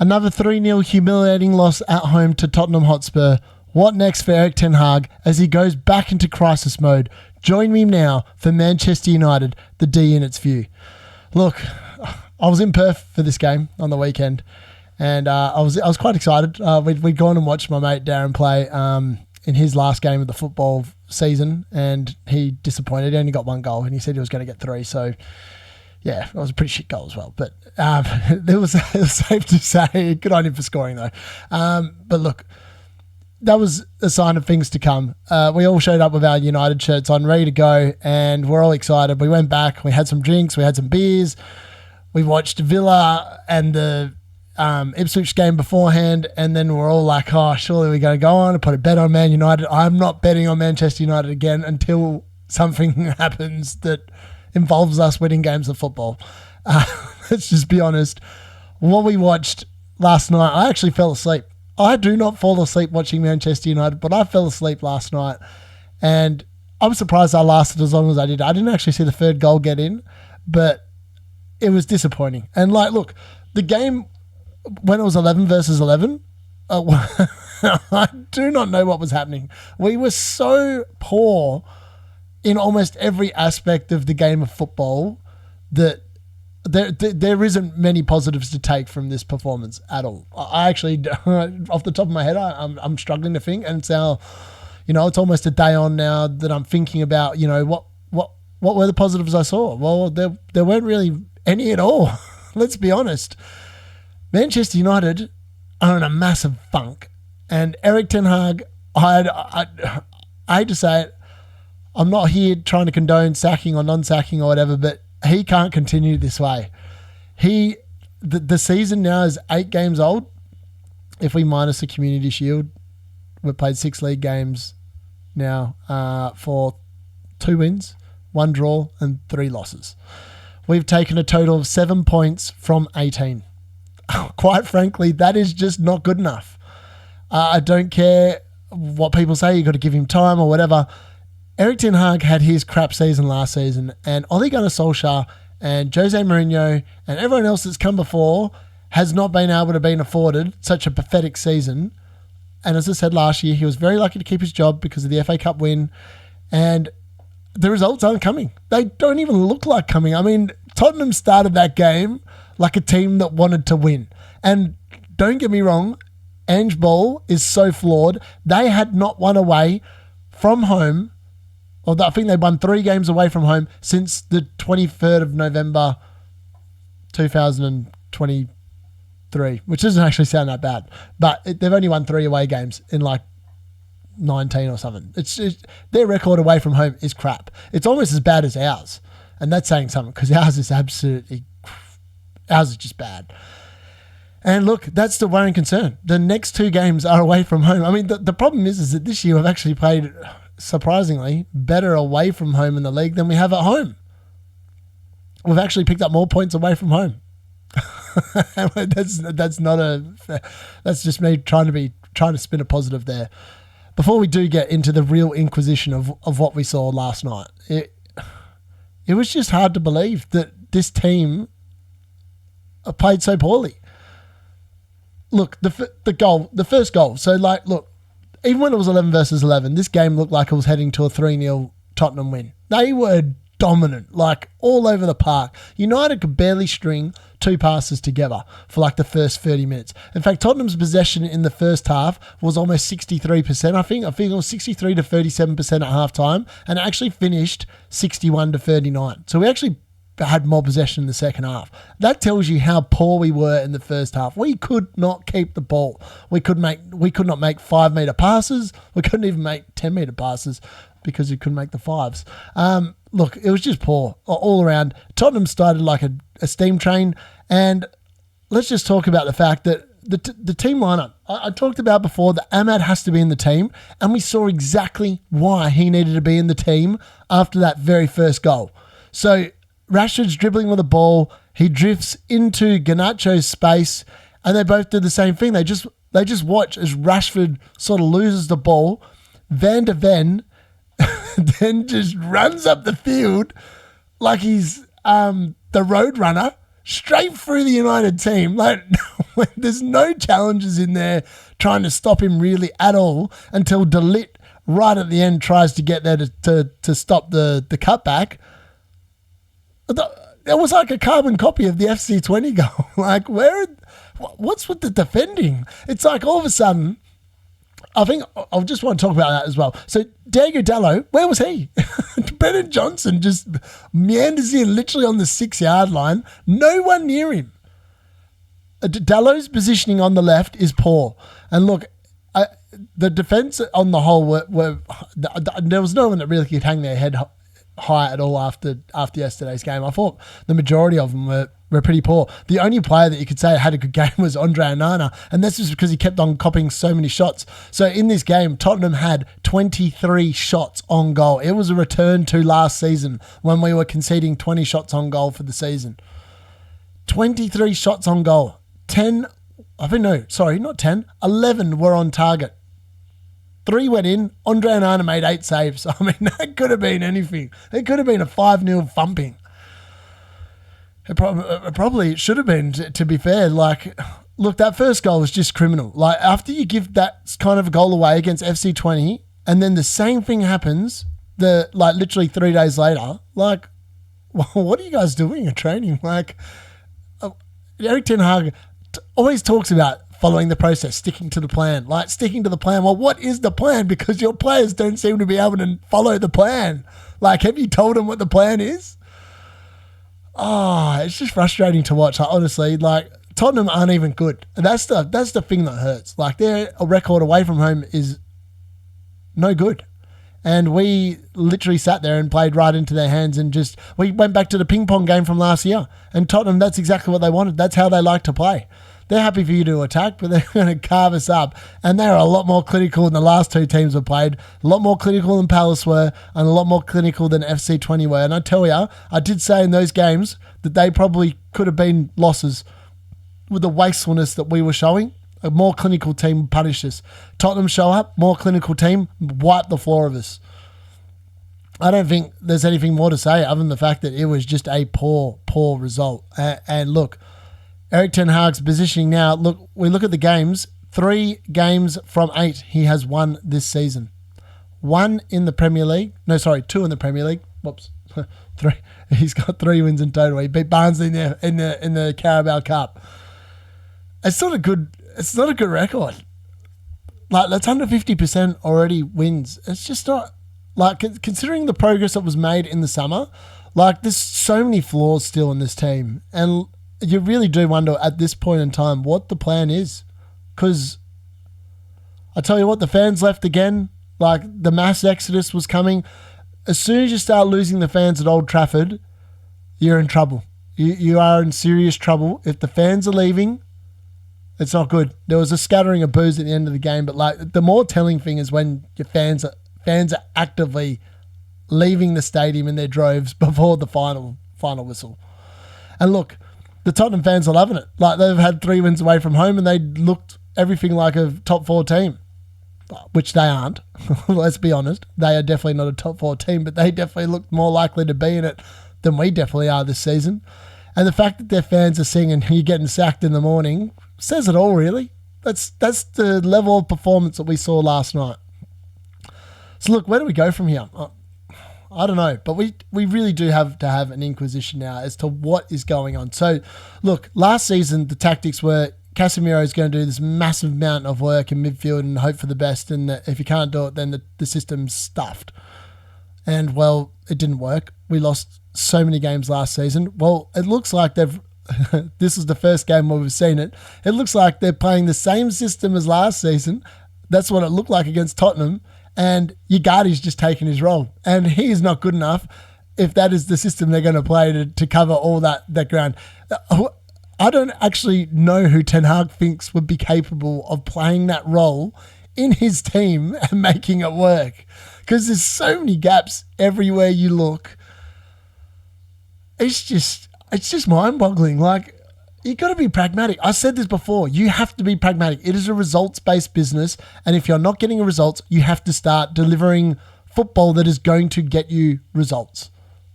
Another 3-0 humiliating loss at home to Tottenham Hotspur. What next for Erik Ten Hag as he goes back into crisis mode? Join me now for Manchester United, the D in its view. Look, I was in Perth for this game on the weekend, and I was quite excited. We'd gone and watched my mate Darren play in his last game of the football season, and he disappointed. He only got 1 goal, and he said he was going to get 3. So, yeah, it was a pretty shit goal as well. But it was safe to say, good on him for scoring though. But look, that was a sign of things to come. We all showed up with our United shirts on, ready to go, and we're all excited. We went back, we had some drinks, we had some beers, we watched Villa and the Ipswich game beforehand, and then we're all like, oh, surely we're going to go on and put a bet on Man United. I'm not betting on Manchester United again until something happens that involves us winning games of football. Let's just be honest. What we watched last night, I actually fell asleep. I do not fall asleep watching Manchester United, but I fell asleep last night, and I was surprised I lasted as long as I did. I didn't actually see the 3rd goal get in, but it was disappointing. And look, the game when it was 11 versus 11, I do not know what was happening. We were so poor in almost every aspect of the game of football that there isn't many positives to take from this performance at all. I actually, off the top of my head, I'm struggling to think, and it's now, it's almost a day on now that I'm thinking about, what were the positives I saw? Well, there weren't really any at all. Let's be honest. Manchester United are in a massive funk, and Erik Ten Hag, I hate to say it, I'm not here trying to condone sacking or non-sacking or whatever, but he can't continue this way. The season now is 8 games old. If we minus the Community Shield, we've played 6 league games now for 2 wins, 1 draw, and 3 losses. We've taken a total of 7 points from 18. Quite frankly, that is just not good enough. I don't care what people say, you've got to give him time or whatever. Erik Ten Hag had his crap season last season, and Ole Gunnar Solskjaer and Jose Mourinho and everyone else that's come before has not been able to be afforded such a pathetic season. And as I said last year, he was very lucky to keep his job because of the FA Cup win, and the results aren't coming. They don't even look like coming. I mean, Tottenham started that game like a team that wanted to win. And don't get me wrong, Ange Ball is so flawed. They had not won away from home, or I think they won 3 games away from home since the 23rd of November 2023, which doesn't actually sound that bad. But they've only won 3 away games in 19 or something. It's their record away from home is crap. It's almost as bad as ours. And that's saying something because ours is just bad. And look, that's the worrying concern. The next 2 games are away from home. I mean, the problem is that this year we've actually played, surprisingly, better away from home in the league than we have at home. We've actually picked up more points away from home. That's just me trying to spin a positive there. Before we do get into the real inquisition of what we saw last night, it was just hard to believe that this team played so poorly. Look, the first goal. So, look, even when it was 11 versus 11, this game looked like it was heading to a 3-0 Tottenham win. They were dominant, all over the park. United could barely string 2 passes together for the first 30 minutes. In fact, Tottenham's possession in the first half was almost 63%. I think it was 63 to 37% at halftime, and it actually finished 61 to 39. So we actually had more possession in the second half. That tells you how poor we were in the first half. We could not keep the ball. We could not make 5-meter passes. We couldn't even make 10-meter passes because we couldn't make the 5s. Look, it was just poor all around. Tottenham started like a steam train, and let's just talk about the fact that the team lineup, I talked about before that Ahmad has to be in the team, and we saw exactly why he needed to be in the team after that very first goal. So Rashford's dribbling with the ball, he drifts into Garnacho's space, and they both do the same thing. They just watch as Rashford sort of loses the ball. Van de Ven then just runs up the field like he's the road runner, straight through the United team. Like, there's no challenges in there trying to stop him really at all until Delit right at the end tries to get there to stop the cutback. It was like a carbon copy of the FC20 goal. Like, what's with the defending? It's like all of a sudden, I think I just want to talk about that as well. So Diego Dallo, where was he? Brennan Johnson just meanders in literally on the 6-yard line. No one near him. Dallo's positioning on the left is poor. And look, the defence on the whole there was no one that really could hang their head high at all after yesterday's game. I thought the majority of them were pretty poor. The only player that you could say had a good game was Andre Onana, and that's just because he kept on copying so many shots. So in this game, Tottenham had 23 shots on goal. It was a return to last season when we were conceding 20 shots on goal for the season. 23 shots on goal. 11 were on target. 3 went in. Andre Onana made 8 saves. I mean, that could have been anything. It could have been a 5-0 thumping. It probably should have been, to be fair. Like, look, that first goal was just criminal. Like, after you give that kind of a goal away against FC20, and then the same thing happens, literally 3 days later, like, what are you guys doing in training? Like, Erik Ten Hag always talks about following the process, sticking to the plan. Like, sticking to the plan. Well, what is the plan? Because your players don't seem to be able to follow the plan. Like, have you told them what the plan is? Oh, it's just frustrating to watch. Honestly, like, Tottenham aren't even good. That's the thing that hurts. Like, their record away from home is no good. And we literally sat there and played right into their hands and we went back to the ping pong game from last year. And Tottenham, that's exactly what they wanted. That's how they like to play. They're happy for you to attack, but they're going to carve us up. And they're a lot more clinical than the last 2 teams have played, a lot more clinical than Palace were, and a lot more clinical than FC20 were. And I tell you, I did say in those games that they probably could have been losses with the wastefulness that we were showing. A more clinical team would punish us. Tottenham show up, more clinical team, wipe the floor of us. I don't think there's anything more to say other than the fact that it was just a poor result. And look, Erik Ten Hag's positioning now, we look at the games, 3 games from 8 he has won this season. 1 in the Premier League. No, sorry, 2 in the Premier League. Whoops. 3. He's got 3 wins in total. He beat Barnsley in the Carabao Cup. It's not a good record. Like, that's under 50% already wins. It's just not, like, considering the progress that was made in the summer, like, there's so many flaws still in this team. And you really do wonder at this point in time what the plan is. Because I tell you what, the fans left again. Like, the mass exodus was coming. As soon as you start losing the fans at Old Trafford, you're in trouble. You are in serious trouble. If the fans are leaving, it's not good. There was a scattering of boos at the end of the game, but like, the more telling thing is when your fans are actively leaving the stadium in their droves before the final whistle. And look, the Tottenham fans are loving it. Like, they've had 3 wins away from home and they looked everything like a top 4 team, which they aren't. Let's be honest. They are definitely not a top 4 team, but they definitely look more likely to be in it than we definitely are this season. And the fact that their fans are singing, "You're getting sacked in the morning," says it all, really. That's the level of performance that we saw last night. So look, where do we go from here? I don't know, but we really do have to have an inquisition now as to what is going on. So look, last season the tactics were Casemiro is going to do this massive amount of work in midfield and hope for the best, and that if you can't do it, then the system's stuffed. And well, it didn't work. We lost so many games last season. Well, it looks like this is the first game where we've seen it. It looks like they're playing the same system as last season. That's what it looked like against Tottenham. And Ugarte's just taken his role. And he is not good enough if that is the system they're going to play to cover all that ground. I don't actually know who Ten Hag thinks would be capable of playing that role in his team and making it work. Because there's so many gaps everywhere you look. It's just mind-boggling. Like, you got to be pragmatic. I said this before. You have to be pragmatic. It is a results-based business, and if you're not getting results, you have to start delivering football that is going to get you results.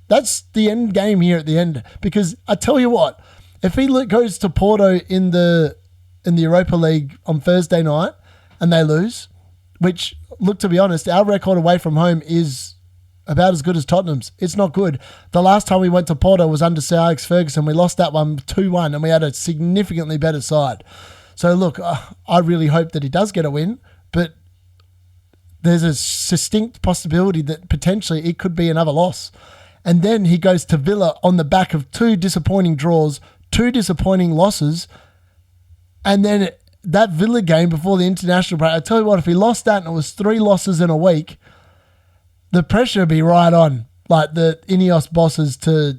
That's the end game here at the end. Because I tell you what, If he goes to Porto in the Europa League on Thursday night and they lose, which, look, to be honest, our record away from home is about as good as Tottenham's. It's not good. The last time we went to Porto was under Sir Alex Ferguson. We lost that one 2-1 and we had a significantly better side. So look, I really hope that he does get a win, but there's a distinct possibility that potentially it could be another loss. And then he goes to Villa on the back of 2 disappointing draws, 2 disappointing losses, and then that Villa game before the international break, I tell you what, if he lost that and it was 3 losses in a week, the pressure would be right on, like the Ineos bosses to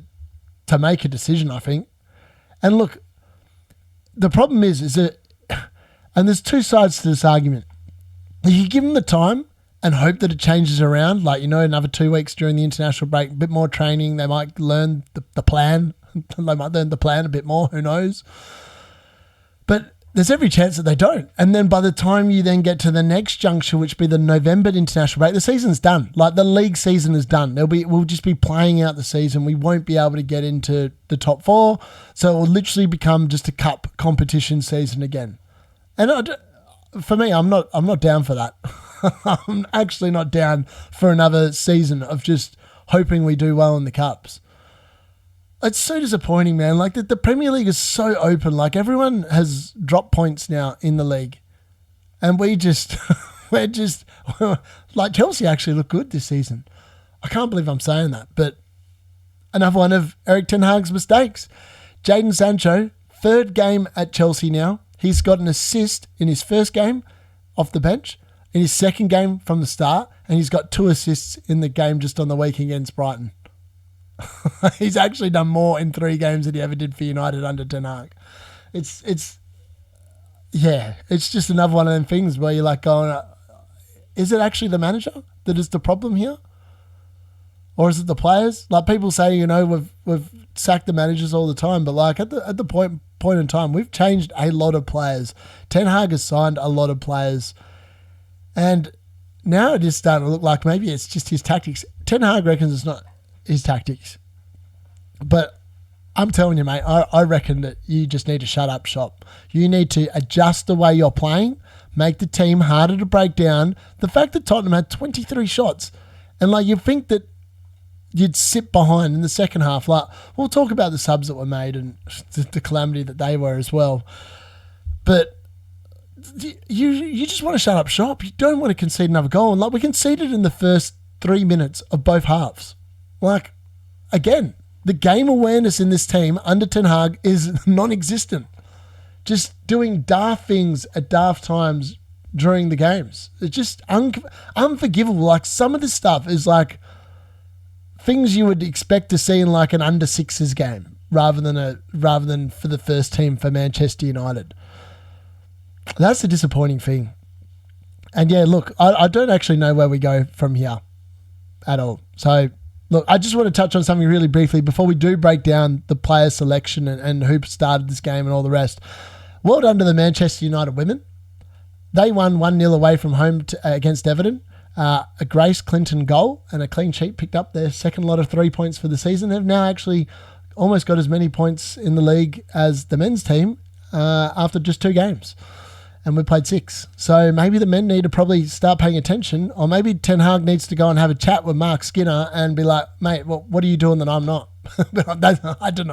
make a decision, I think. And look, the problem is that, and there's 2 sides to this argument. You give him the time and hope that it changes around, like, another 2 weeks during the international break, a bit more training, they might learn the plan. They might learn the plan a bit more, who knows? But there's every chance that they don't. And then by the time you then get to the next juncture, which be the November international break, the season's done. Like, the league season is done. We'll just be playing out the season. We won't be able to get into the top 4. So it will literally become just a cup competition season again. And for me, I'm not down for that. I'm actually not down for another season of just hoping we do well in the cups. It's so disappointing, man. Like, the Premier League is so open. Like, everyone has dropped points now in the league. And we're just, like, Chelsea actually look good this season. I can't believe I'm saying that. But another one of Erik Ten Hag's mistakes. Jadon Sancho, 3rd game at Chelsea now. He's got an assist in his first game off the bench, in his second game from the start, and he's got 2 assists in the game just on the week against Brighton. He's actually done more in 3 games than he ever did for United under Ten Hag. It's just another one of them things where you're like going, is it actually the manager that is the problem here? Or is it the players? Like, people say, we've sacked the managers all the time, but like at the point in time, we've changed a lot of players. Ten Hag has signed a lot of players. And now it is starting to look like maybe it's just his tactics. Ten Hag reckons it's not his tactics. But I'm telling you, mate, I reckon that you just need to shut up shop. You need to adjust the way you're playing, make the team harder to break down. The fact that Tottenham had 23 shots, and like, you think that you'd sit behind in the second half. Like, we'll talk about the subs that were made and the calamity that they were as well. But you just want to shut up shop. You don't want to concede another goal. And like, we conceded in the first 3 minutes of both halves. Like, again, the game awareness in this team under Ten Hag is non-existent. Just doing daft things at daft times during the games. It's just unforgivable. Like, some of this stuff is like things you would expect to see in like an under 6s game rather than for the first team for Manchester United. That's the disappointing thing. And yeah, look, I don't actually know where we go from here at all. So look, I just want to touch on something really briefly before we do break down the player selection and who started this game and all the rest. Well done to the Manchester United women. They won 1-0 away from home against Everton. A Grace Clinton goal and a clean sheet, picked up their second lot of 3 points for the season. They've now actually almost got as many points in the league as the men's team after just 2 games. And we played 6. So maybe the men need to probably start paying attention, or maybe Ten Hag needs to go and have a chat with Mark Skinner and be like, mate, what are you doing that I'm not? I don't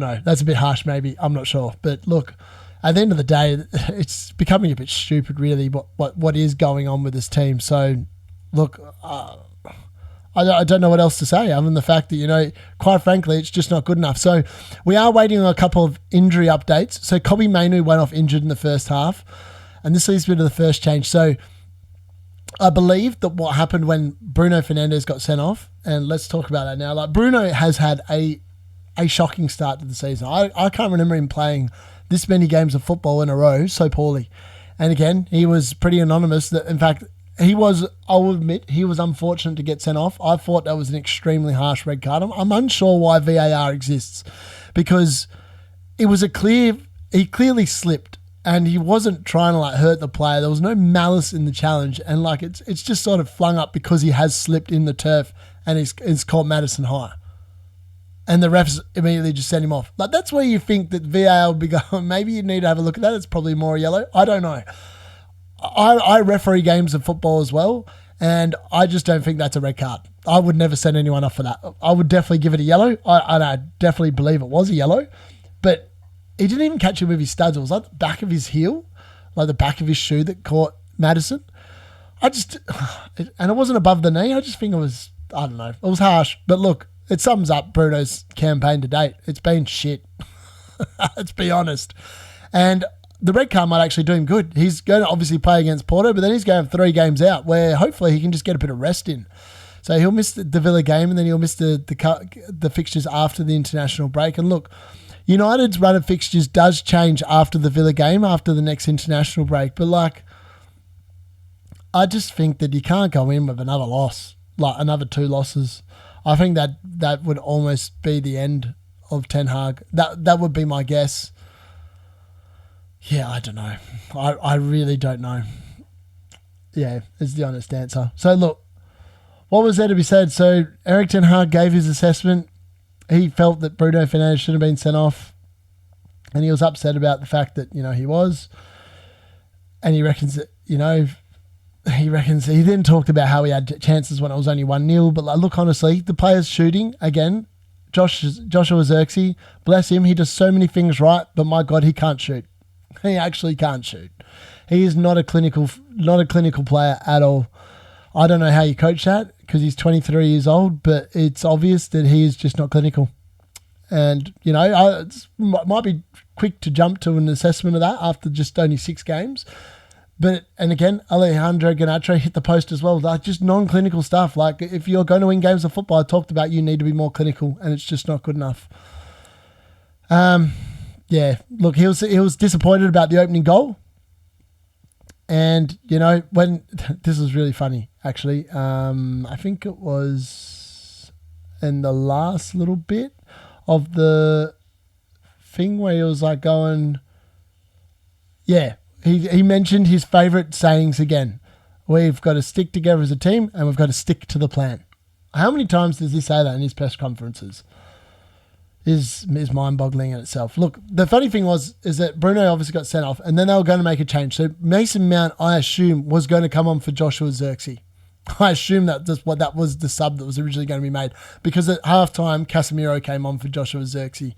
know. That's a bit harsh maybe. I'm not sure. But look, at the end of the day, it's becoming a bit stupid really what is going on with this team. So look, I don't know what else to say other than the fact that, quite frankly, it's just not good enough. So we are waiting on a couple of injury updates. So Kobbie Mainoo went off injured in the first half, and this leads me to the first change. So I believe that what happened when Bruno Fernandes got sent off, and let's talk about that now. Like, Bruno has had a shocking start to the season. I can't remember him playing this many games of football in a row so poorly. And again, he was pretty anonymous. That, in fact, I'll admit, he was unfortunate to get sent off. I thought that was an extremely harsh red card. I'm unsure why VAR exists, because it was he clearly slipped and he wasn't trying to like hurt the player. There was no malice in the challenge, and like it's just sort of flung up because he has slipped in the turf and it's called Madison High. and the refs immediately just sent him off. Like, that's where you think that VAR would be going, maybe you need to have a look at that. It's probably more yellow. I don't know. I referee games of football as well, and I just don't think that's a red card. I would never send anyone off for that. I would definitely give it a yellow. I definitely believe it was a yellow, but he didn't even catch him with his studs. It was like the back of his heel, like the back of his shoe that caught Maddison. And it wasn't above the knee. I just think it was, I don't know, it was harsh. But look, it sums up Bruno's campaign to date. It's been shit. Let's be honest. And the red card might actually do him good. He's going to obviously play against Porto, but then he's going to have 3 games out where hopefully he can just get a bit of rest in. So he'll miss the Villa game, and then he'll miss the fixtures after the international break. And look, United's run of fixtures does change after the Villa game, after the next international break. But like, I just think that you can't go in with another loss, like another 2 losses. I think that would almost be the end of Ten Hag. That would be my guess. Yeah, I don't know. I really don't know. Yeah, is the honest answer. So look, what was there to be said? So Erik Ten Hag gave his assessment. He felt that Bruno Fernandes should have been sent off, and he was upset about the fact that, he was. And he reckons that, he then talked about how he had chances when it was only 1-0. But like, look, honestly, the players shooting, again, Joshua Zirkzee, bless him, he does so many things right, but my God, he can't shoot. He actually can't shoot. He is not a clinical player at all. I don't know how you coach that, because he's 23 years old, but it's obvious that he is just not clinical. And, I might be quick to jump to an assessment of that after just only 6 games. And again, Alejandro Garnacho hit the post as well. Like, just non-clinical stuff. Like, if you're going to win games of football, I talked about you need to be more clinical, and it's just not good enough. Yeah, look, he was disappointed about the opening goal. And, when this was really funny, actually. I think it was in the last little bit of the thing where he was like going, yeah, he mentioned his favourite sayings again. We've got to stick together as a team, and we've got to stick to the plan. How many times does he say that in his press conferences? Is mind-boggling in itself. Look, the funny thing is that Bruno obviously got sent off, and then they were going to make a change. So Mason Mount, I assume, was going to come on for Joshua Zirkzee. I assume that was the sub that was originally going to be made, because at halftime, Casemiro came on for Joshua Zirkzee.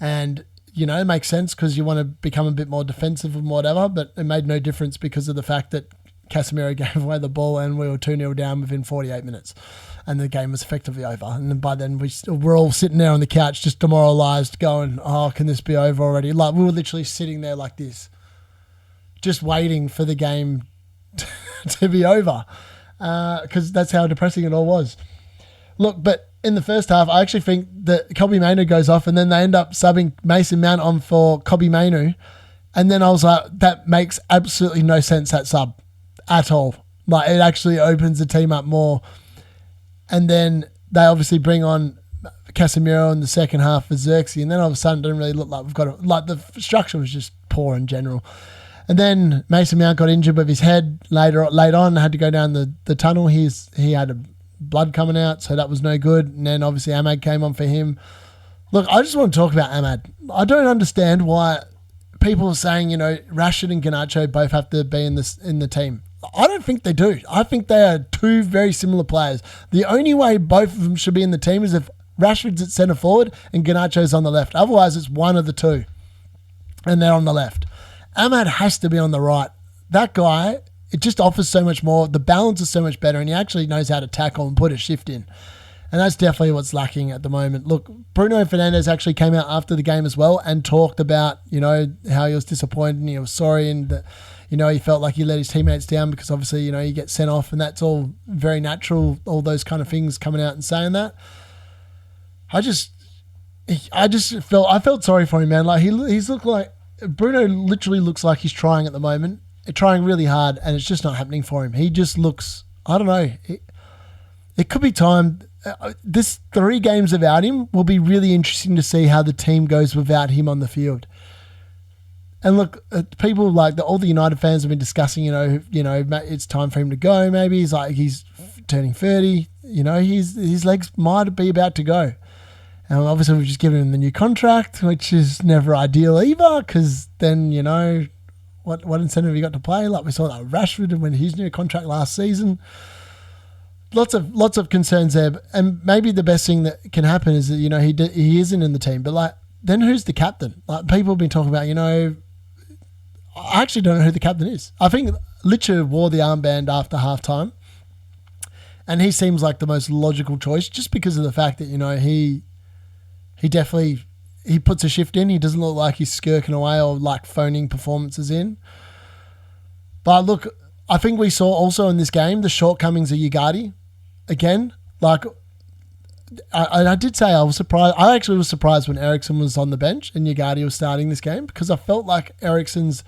And, it makes sense because you want to become a bit more defensive and whatever, but it made no difference because of the fact that Casemiro gave away the ball and we were 2-0 down within 48 minutes. And the game was effectively over. And then by then, we're all sitting there on the couch just demoralised going, oh, can this be over already? Like, we were literally sitting there like this, just waiting for the game to be over, because that's how depressing it all was. Look, but in the first half, I actually think that Kobbie Mainoo goes off, and then they end up subbing Mason Mount on for Kobbie Mainoo. And then I was like, that makes absolutely no sense, that sub, at all. Like, it actually opens the team up more. And then they obviously bring on Casemiro in the second half for Zirkzee, and then all of a sudden it didn't really look like we've got it. Like, the structure was just poor in general. And then Mason Mount got injured with his head later on, had to go down the tunnel. He had blood coming out, so that was no good. And then obviously Ahmad came on for him. Look, I just want to talk about Ahmad. I don't understand why people are saying, Rashford and Garnacho both have to be in the team. I don't think they do. I think they are 2 very similar players. The only way both of them should be in the team is if Rashford's at centre forward and Garnacho's on the left. Otherwise, it's one of the 2, and they're on the left. Ahmad has to be on the right. That guy, it just offers so much more. The balance is so much better, and he actually knows how to tackle and put a shift in. And that's definitely what's lacking at the moment. Look, Bruno Fernandes actually came out after the game as well and talked about, how he was disappointed and he was sorry, and that, he felt like he let his teammates down because obviously, he gets sent off, and that's all very natural, all those kind of things coming out and saying that. I felt sorry for him, man. Like, he's looked like, Bruno literally looks like he's trying at the moment, trying really hard, and it's just not happening for him. He just looks, I don't know, it could be time. This 3 games without him will be really interesting to see how the team goes without him on the field. And look, people like all the United fans have been discussing, it's time for him to go. Maybe he's turning 30. His legs might be about to go. And obviously we've just given him the new contract, which is never ideal either, because then, what incentive have you got to play? Like we saw that Rashford when his new contract last season. Lots of concerns there, and maybe the best thing that can happen is that he isn't in the team. But like, then who's the captain? Like people have been talking about, I actually don't know who the captain is. I think Licher wore the armband after halftime, and he seems like the most logical choice just because of the fact that he definitely puts a shift in. He doesn't look like he's skirking away or like phoning performances in. But look, I think we saw also in this game the shortcomings of Ugarte. Again, like I did say I was surprised. I actually was surprised when Eriksen was on the bench and Ugarte was starting this game because I felt like Eriksen's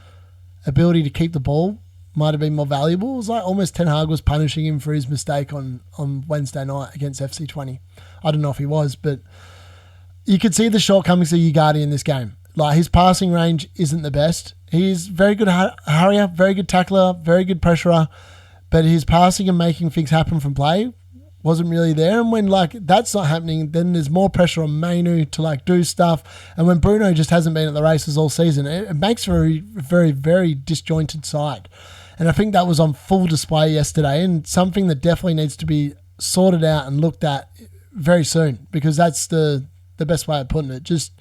ability to keep the ball might have been more valuable. It was like almost Ten Hag was punishing him for his mistake on Wednesday night against FC20. I don't know if he was, but you could see the shortcomings of Ugarte in this game. Like his passing range isn't the best. He's very good hurrier, very good tackler, very good pressurer, but his passing and making things happen from play wasn't really there. And when like that's not happening, then there's more pressure on Manu to like do stuff. And when Bruno just hasn't been at the races all season, it makes for a very, very disjointed side. And I think that was on full display yesterday, and something that definitely needs to be sorted out and looked at very soon, because that's the best way of putting it. Just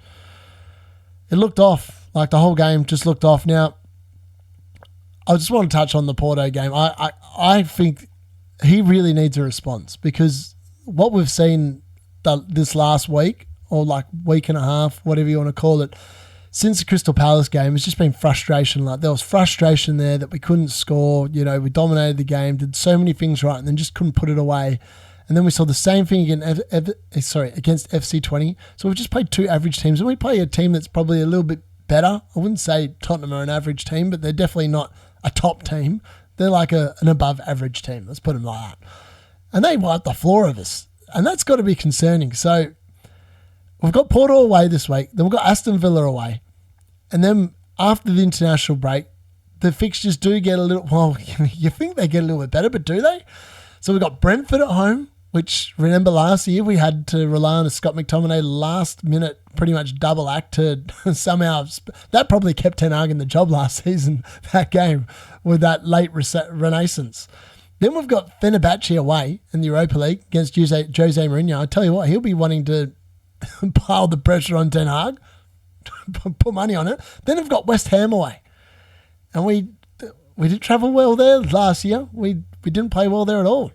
it looked off. Like the whole game just looked off. Now, I just want to touch on the Porto game. I think he really needs a response, because what we've seen this last week, or like week and a half, whatever you want to call it, since the Crystal Palace game, it's just been frustration. Like there was frustration there that we couldn't score. We dominated the game, did so many things right, and then just couldn't put it away. And then we saw the same thing against FC20. So we've just played two average teams, and we play a team that's probably a little bit better. I wouldn't say Tottenham are an average team, but they're definitely not a top team. They're like an above average team. Let's put them like that. And they wiped the floor of us. And that's got to be concerning. So we've got Porto away this week. Then we've got Aston Villa away. And then after the international break, the fixtures do get a little, well, you think they get a little bit better, but do they? So we've got Brentford at home, which, remember last year, we had to rely on a Scott McTominay last minute, pretty much double act to somehow, that probably kept Ten Hag in the job last season, that game, with that late renaissance. Then we've got Fenerbahce away in the Europa League against Jose Mourinho. I tell you what, he'll be wanting to pile the pressure on Ten Hag, put money on it. Then we've got West Ham away. And we did travel well there last year. We didn't play well there at all.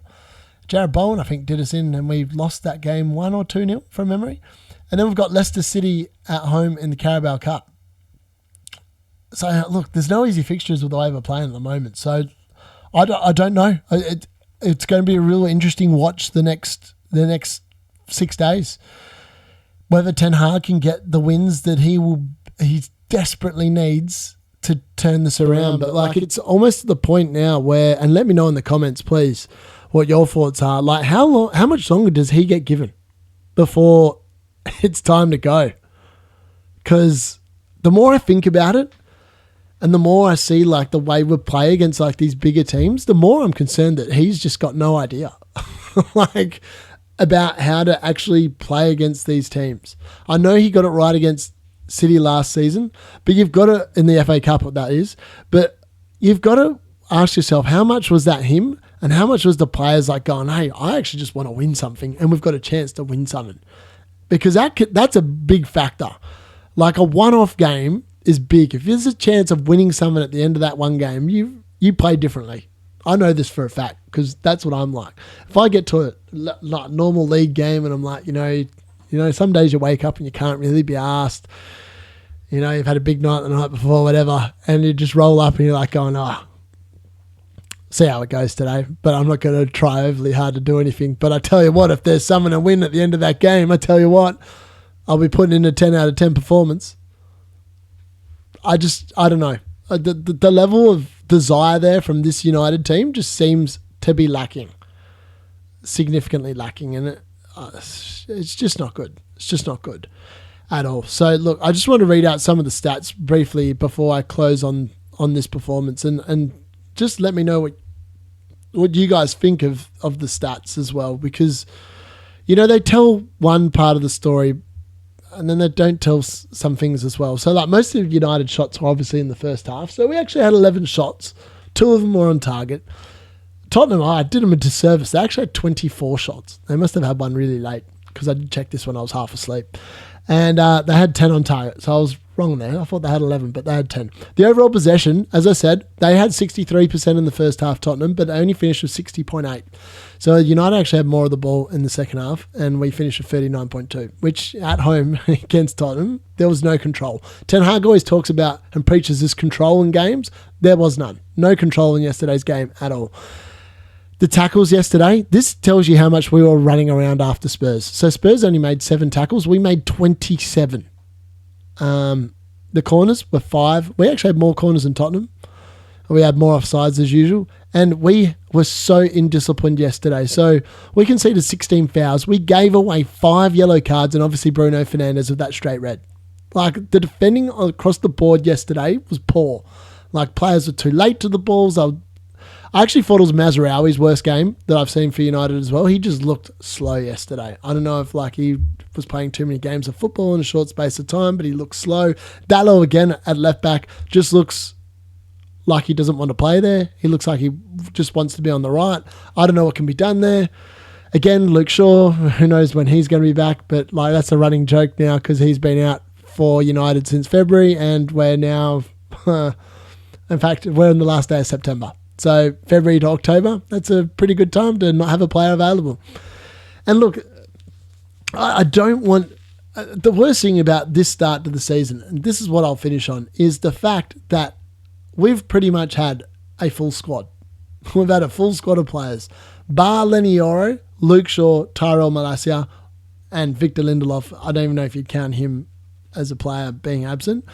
Jared Bowen, I think, did us in, and we lost that game 1 or 2-0 from memory. And then we've got Leicester City at home in the Carabao Cup. So, look, there's no easy fixtures with the way we're playing at the moment. So, I don't know. It's going to be a real interesting watch the next 6 days. Whether Ten Hag can get the wins that he desperately needs to turn this around. But, like, it's almost to the point now where, and let me know in the comments, please, what your thoughts are. Like, how much longer does he get given before it's time to go? Because the more I think about it, and the more I see like the way we play against like these bigger teams, the more I'm concerned that he's just got no idea like about how to actually play against these teams. I know he got it right against City last season, but you've got to, in the FA Cup, what that is, but you've got to ask yourself, how much was that him? And how much was the players like going, hey, I actually just want to win something, and we've got a chance to win something? Because that's a big factor. Like a one-off game is big. If there's a chance of winning something at the end of that one game, you play differently. I know this for a fact because that's what I'm like. If I get to a like normal league game and I'm like, some days you wake up and you can't really be asked. You've had a big night the night before, whatever, and you just roll up and you're like going, see how it goes today, but I'm not going to try overly hard to do anything. But I tell you what, if there's someone to win at the end of that game, I tell you what, I'll be putting in a 10 out of 10 performance. I don't know. The level of desire there from this United team just seems to be lacking, significantly lacking, and it's just not good. It's just not good at all. So look, I just want to read out some of the stats briefly before I close on this performance, and just let me know what you guys think of the stats as well, because they tell one part of the story, and then they don't tell some things as well. So like most of United shots were obviously in the first half. So we actually had 11 shots. 2 of them were on target. Tottenham, I did them a disservice. They actually had 24 shots. They must have had one really late because I did check this when I was half asleep. And they had 10 on target. So I was wrong there. I thought they had 11, but they had 10. The overall possession, as I said, they had 63% in the first half, Tottenham, but they only finished with 60.8. So United actually had more of the ball in the second half, and we finished with 39.2, which at home against Tottenham, there was no control. Ten Hag always talks about and preaches this control in games. There was none. No control in yesterday's game at all. The tackles yesterday, this tells you how much we were running around after Spurs. So Spurs only made 7 tackles. We made 27. The corners were 5. We actually had more corners than Tottenham. We had more offsides as usual. And we were so indisciplined yesterday. So we conceded 16 fouls. We gave away 5 yellow cards and obviously Bruno Fernandes with that straight red. Like the defending across the board yesterday was poor. Like players were too late to the balls. I actually thought it was Mazraoui's worst game that I've seen for United as well. He just looked slow yesterday. I don't know if like he was playing too many games of football in a short space of time, but he looked slow. Dallo again at left back just looks like he doesn't want to play there. He looks like he just wants to be on the right. I don't know what can be done there. Again, Luke Shaw, who knows when he's going to be back, but like that's a running joke now because he's been out for United since February and we're now, in fact, we're in the last day of September. So February to October, that's a pretty good time to not have a player available. And look, I don't want... the worst thing about this start to the season, and this is what I'll finish on, is the fact that we've pretty much had a full squad. We've had a full squad of players. Bar Lenioro, Luke Shaw, Tyrell Malacia, and Victor Lindelof. I don't even know if you'd count him as a player being absent.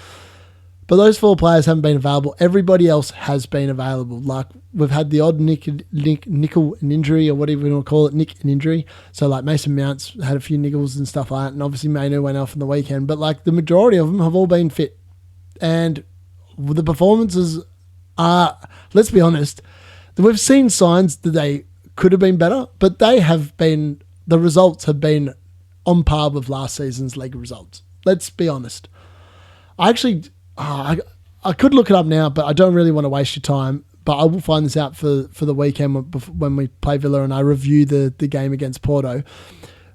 But those 4 players haven't been available. Everybody else has been available. Like, we've had the odd nickel and injury, or whatever you want to call it, nick and injury. So, like, Mason Mount's had a few niggles and stuff like that. And obviously, Mainu went off on the weekend. But, like, the majority of them have all been fit. And the performances are, let's be honest, we've seen signs that they could have been better. But they have been, the results have been on par with last season's league results. Let's be honest. I could look it up now, but I don't really want to waste your time. But I will find this out for the weekend when we play Villa and I review the game against Porto.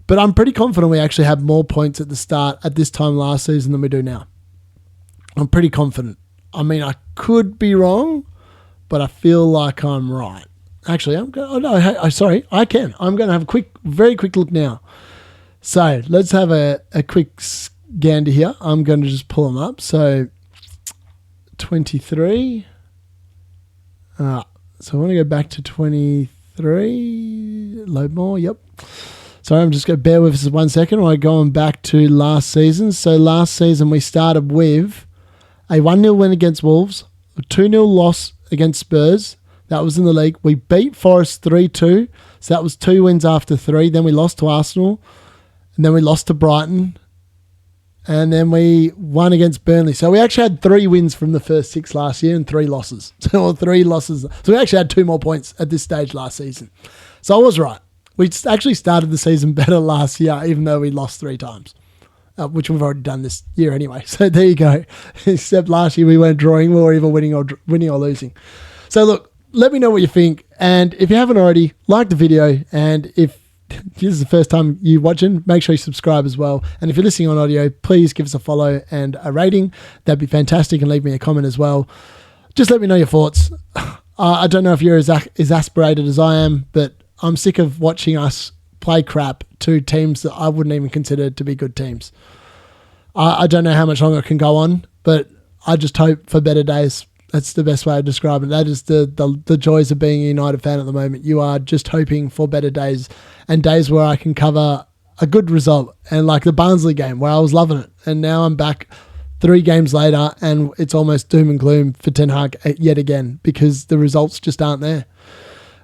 But I'm pretty confident we actually have more points at the start at this time last season than we do now. I'm pretty confident. I mean, I could be wrong, but I feel like I'm right. Actually, I can. I'm going to have a very quick look now. So let's have a quick gander here. I'm going to just pull them up. So 23. So I want to go back to 23. Load more. Yep. Sorry, I'm just going to bear with us 1 second. We're going back to last season. So last season we started with a 1-0 win against Wolves, a 2-0 loss against Spurs. That was in the league. We beat Forest 3-2. So that was 2 wins after 3. Then we lost to Arsenal. And then we lost to Brighton. And then we won against Burnley. So we actually had 3 wins from the first 6 last year and 3 losses. So 3 losses. So we actually had 2 more points at this stage last season. So I was right. We actually started the season better last year, even though we lost 3 times, which we've already done this year anyway. So there you go. Except last year we weren't drawing. We were either winning or losing. So look, let me know what you think. And if you haven't already, like the video. And if this is the first time you're watching, make sure you subscribe as well. And if you're listening on audio, please give us a follow and a rating. That'd be fantastic. And leave me a comment as well. Just let me know your thoughts. I don't know if you're as aspirated as I am, but I'm sick of watching us play crap to teams that I wouldn't even consider to be good teams. I don't know how much longer it can go on, but I just hope for better days. That's the best way to describe it. That is the joys of being a United fan at the moment. You are just hoping for better days and days where I can cover a good result. And like the Barnsley game where I was loving it. And now I'm back 3 games later and it's almost doom and gloom for Ten Hag yet again because the results just aren't there.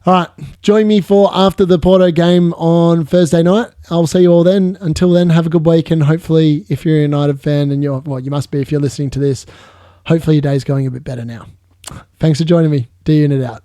All right, join me for after the Porto game on Thursday night. I'll see you all then. Until then, have a good week. And hopefully, if you're a United fan, and you must be if you're listening to this, hopefully your day's going a bit better now. Thanks for joining me. D-Unit out.